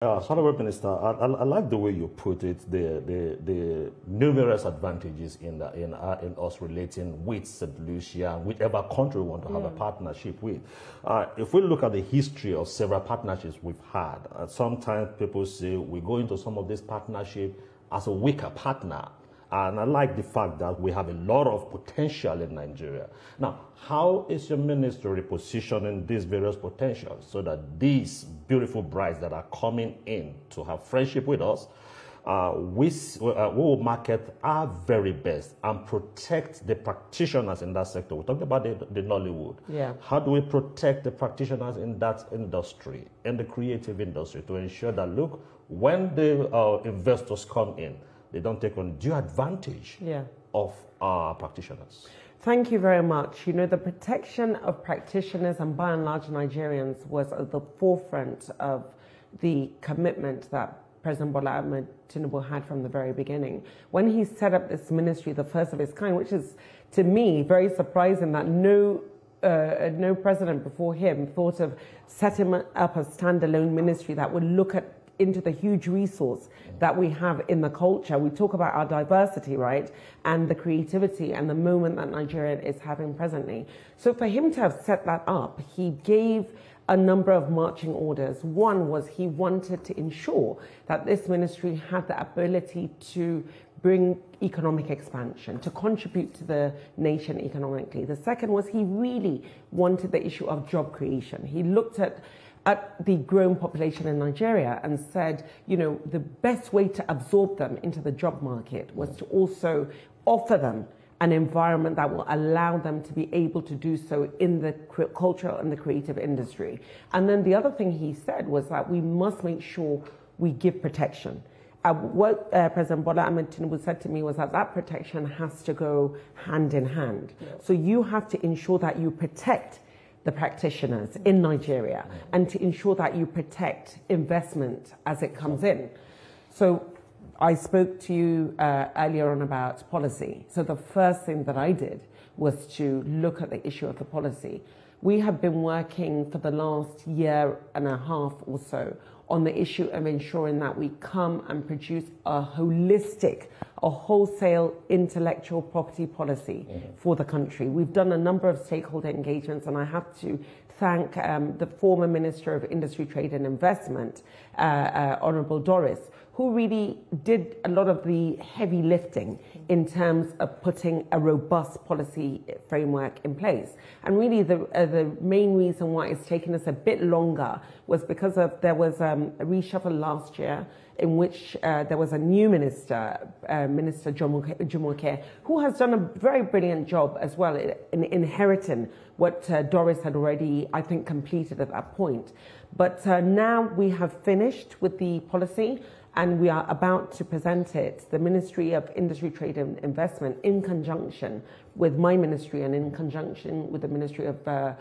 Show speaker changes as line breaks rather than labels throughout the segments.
Honorable Minister, I like the way you put it. The numerous advantages in us relating with St. Lucia, whichever country we want to have a partnership with. If we look at the history of several partnerships we've had, sometimes people say we go into some of this partnership as a weaker partner. And I like the fact that we have a lot of potential in Nigeria. Now, how is your ministry positioning these various potentials so that these beautiful brides that are coming in to have friendship with us, we will market our very best and protect the practitioners in that sector? We talked about the Nollywood.
Yeah.
How do we protect the practitioners in that industry, in the creative industry, to ensure that, look, when the investors come in, they don't take undue advantage of our practitioners?
Thank you very much. You know, the protection of practitioners and by and large Nigerians was at the forefront of the commitment that President Bola Ahmed Tinubu had from the very beginning. When he set up this ministry, the first of its kind, which is, to me, very surprising that no president before him thought of setting up a standalone ministry that would look into the huge resource that we have in the culture. We talk about our diversity, right? And the creativity and the moment that Nigeria is having presently. So for him to have set that up, he gave a number of marching orders. One was he wanted to ensure that this ministry had the ability to bring economic expansion, to contribute to the nation economically. The second was he really wanted the issue of job creation. He looked at the growing population in Nigeria and said, you know, the best way to absorb them into the job market was to also offer them an environment that will allow them to be able to do so in the cultural and the creative industry. And then the other thing he said was that we must make sure we give protection. What President Bola Ahmed Tinubu said to me was that that protection has to go hand in hand. So you have to ensure that you protect the practitioners in Nigeria and to ensure that you protect investment as it comes in. So I spoke to you earlier on about policy. So the first thing that I did was to look at the issue of the policy. We have been working for the last year and a half or so on the issue of ensuring that we come and produce a holistic, a wholesale intellectual property policy for the country. We've done a number of stakeholder engagements, and I have to thank the former Minister of Industry, Trade and Investment, Honorable Doris, who really did a lot of the heavy lifting in terms of putting a robust policy framework in place. And really the main reason why it's taken us a bit longer was because there was a reshuffle last year in which there was a new minister, Minister Jumoke, who has done a very brilliant job as well in inheriting what Doris had already, I think, completed at that point. But now we have finished with the policy, and we are about to present it. The Ministry of Industry, Trade and Investment, in conjunction with my ministry and in conjunction with the Ministry of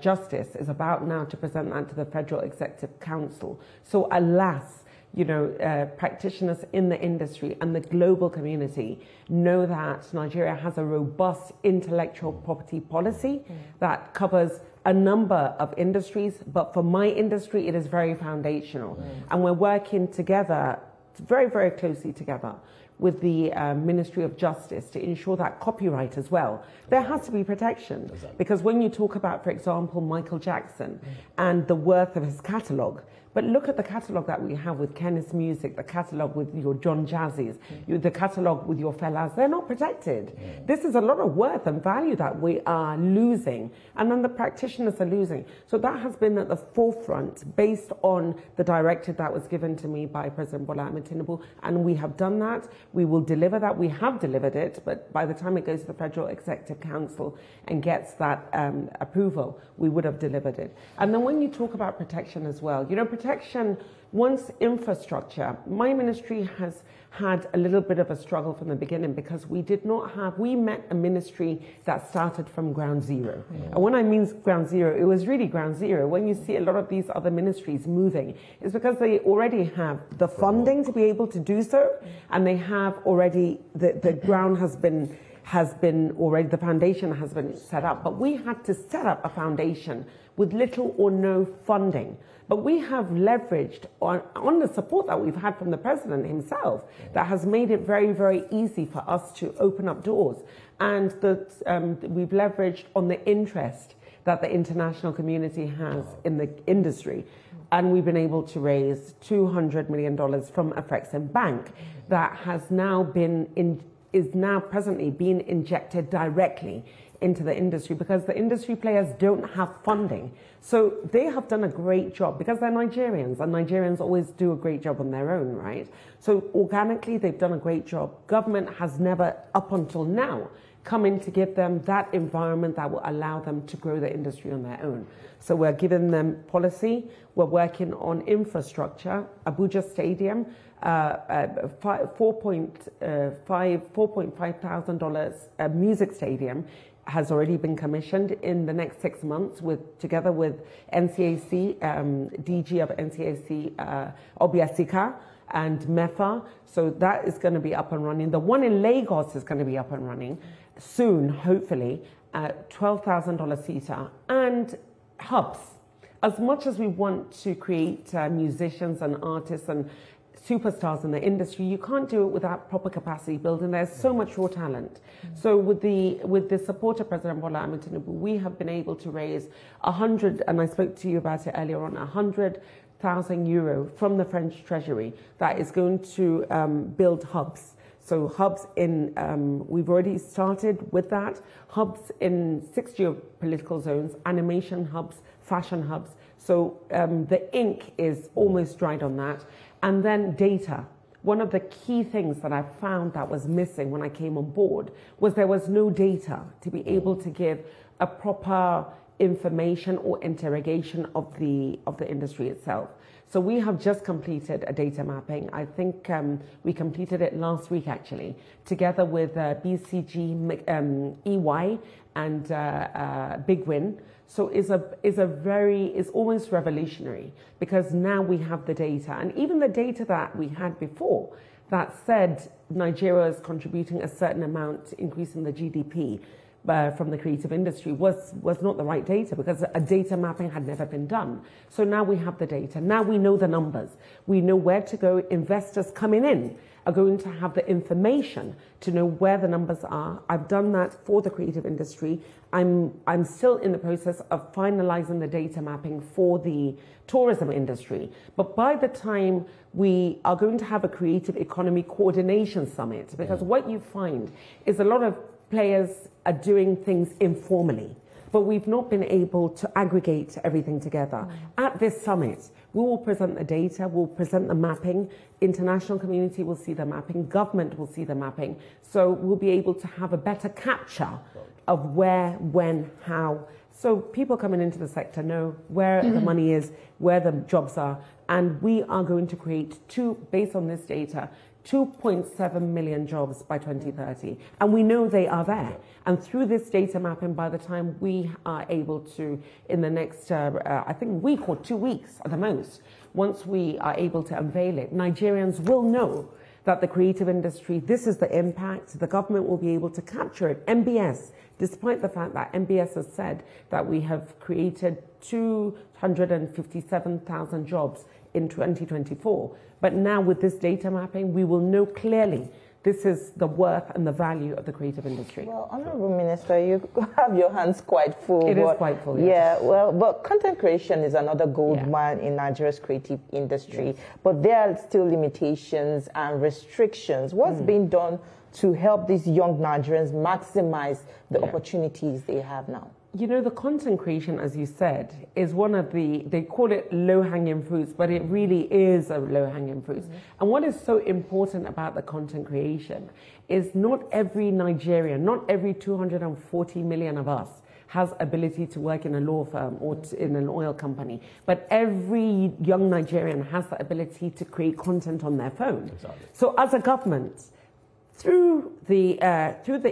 Justice, is about now to present that to the Federal Executive Council. So alas, you know, practitioners in the industry and the global community know that Nigeria has a robust intellectual property policy that covers a number of industries, but for my industry, it is very foundational. And we're working together, very, very closely together, with the Ministry of Justice to ensure that copyright as well. There has to be protection. Because when you talk about, for example, Michael Jackson and the worth of his catalogue, but look at the catalogue that we have with Kenneth's Music, the catalogue with your John Jazzy's, the catalogue with your fellas, they're not protected. This is a lot of worth and value that we are losing, and then the practitioners are losing. So that has been at the forefront based on the directive that was given to me by President Bola Ahmed Tinubu, and we have done that. We will deliver that. We have delivered it, but by the time it goes to the Federal Executive Council and gets that approval, we would have delivered it. And then when you talk about protection as well, you know, protection, once infrastructure, my ministry has had a little bit of a struggle from the beginning because we met a ministry that started from ground zero. And when I mean ground zero, it was really ground zero. When you see a lot of these other ministries moving, it's because they already have the funding to be able to do so, and they have already, the ground has been has been already, the foundation has been set up, but we had to set up a foundation with little or no funding. But we have leveraged on the support that we've had from the president himself that has made it very, very easy for us to open up doors. And we've leveraged on the interest that the international community has in the industry. And we've been able to raise $200 million from Afrexim Bank that has now is now presently being injected directly into the industry because the industry players don't have funding. So they have done a great job because they're Nigerians, and Nigerians always do a great job on their own, right? So organically, they've done a great job. Government has never, up until now, come in to give them that environment that will allow them to grow the industry on their own. So we're giving them policy. We're working on infrastructure. Abuja Stadium, $4.5 thousand music stadium has already been commissioned in the next 6 months together with NCAC, DG of NCAC, Obiasika, and MEFA. So that is going to be up and running. The one in Lagos is going to be up and running soon, hopefully, $12,000 seater, and hubs. As much as we want to create musicians and artists and superstars in the industry, you can't do it without proper capacity building. There's so much raw talent. So with the support of President Bola Ahmed Tinubu, we have been able to raise 100, and I spoke to you about it earlier on, 100,000 euro from the French Treasury that is going to build hubs. So hubs in, we've already started with that, hubs in 6 geopolitical zones, animation hubs, fashion hubs. So the ink is almost dried on that. And then data. One of the key things that I found that was missing when I came on board was there was no data to be able to give a proper information or interrogation of the industry itself. So we have just completed a data mapping. I think we completed it last week, actually, together with BCG, EY, and Big Win. So it's almost revolutionary because now we have the data, and even the data that we had before that said Nigeria is contributing a certain amount to increasing the GDP from the creative industry was not the right data because a data mapping had never been done. So now we have the data. Now we know the numbers. We know where to go. Investors coming in are going to have the information to know where the numbers are. I've done that for the creative industry. I'm still in the process of finalizing the data mapping for the tourism industry. But by the time we are going to have a creative economy coordination summit, because what you find is a lot of players are doing things informally, but we've not been able to aggregate everything together. At this summit, we will present the data, we'll present the mapping, international community will see the mapping, government will see the mapping, so we'll be able to have a better capture of where, when, how. So people coming into the sector know where the money is, where the jobs are, and we are going to create based on this data, 2.7 million jobs by 2030. And we know they are there. And through this data mapping, by the time we are able to, in the next, I think, week or 2 weeks at the most, once we are able to unveil it, Nigerians will know that the creative industry, this is the impact. The government will be able to capture it. MBS, despite the fact that MBS has said that we have created 257,000 jobs in 2024. But now with this data mapping, we will know clearly this is the worth and the value of the creative industry.
Well, Honorable Minister, you have your hands quite full.
It is quite full, yes.
Yeah, well, but content creation is another gold mine in Nigeria's creative industry. But there are still limitations and restrictions. What's being done to help these young Nigerians maximize the opportunities they have now?
You know, the content creation, as you said, is one of they call it low-hanging fruits, but it really is a low-hanging fruit. And what is so important about the content creation is not every Nigerian, not every 240 million of us has ability to work in a law firm or in an oil company. But every young Nigerian has the ability to create content on their phone. Exactly. So as a government, through the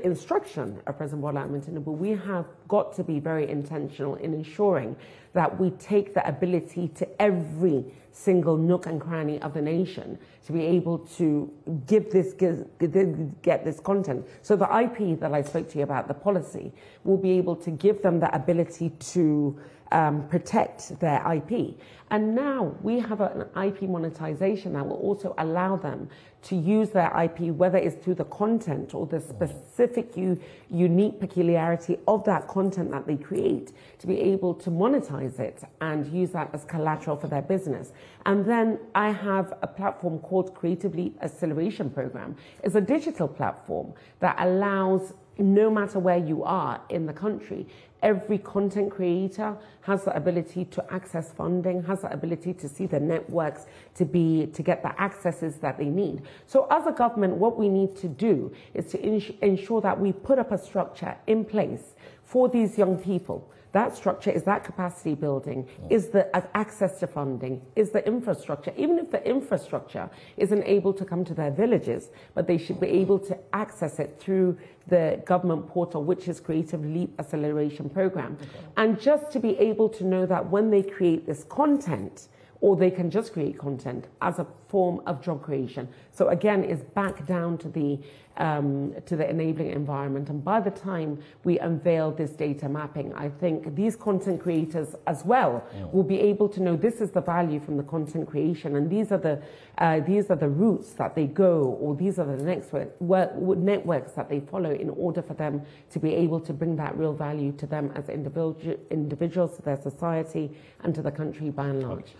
instruction of President Bola Ahmed Tinubu, we have got to be very intentional in ensuring that we take the ability to every single nook and cranny of the nation to be able to get this content. So the IP that I spoke to you about, the policy, will be able to give them the ability to protect their IP. And now we have an IP monetization that will also allow them to use their IP, whether it's through the content or the specific unique peculiarity of that content that they create, to be able to monetize it and use that as collateral for their business. And then I have a platform called Creatively Acceleration Program. It's a digital platform that allows, no matter where you are in the country, every content creator has the ability to access funding, has the ability to see the networks, to get the accesses that they need. So as a government, what we need to do is to ensure that we put up a structure in place for these young people. That structure is that capacity building, is the access to funding, is the infrastructure. Even if the infrastructure isn't able to come to their villages, but they should be able to access it through the government portal, which is Creative Leap Acceleration Program. Okay. And just to be able to know that when they create this content, or they can just create content as a form of job creation. So again, it's back down to the enabling environment. And by the time we unveil this data mapping, I think these content creators as well will be able to know this is the value from the content creation, and these are the routes that they go, or these are the networks that they follow in order for them to be able to bring that real value to them as individuals, to their society, and to the country by and large.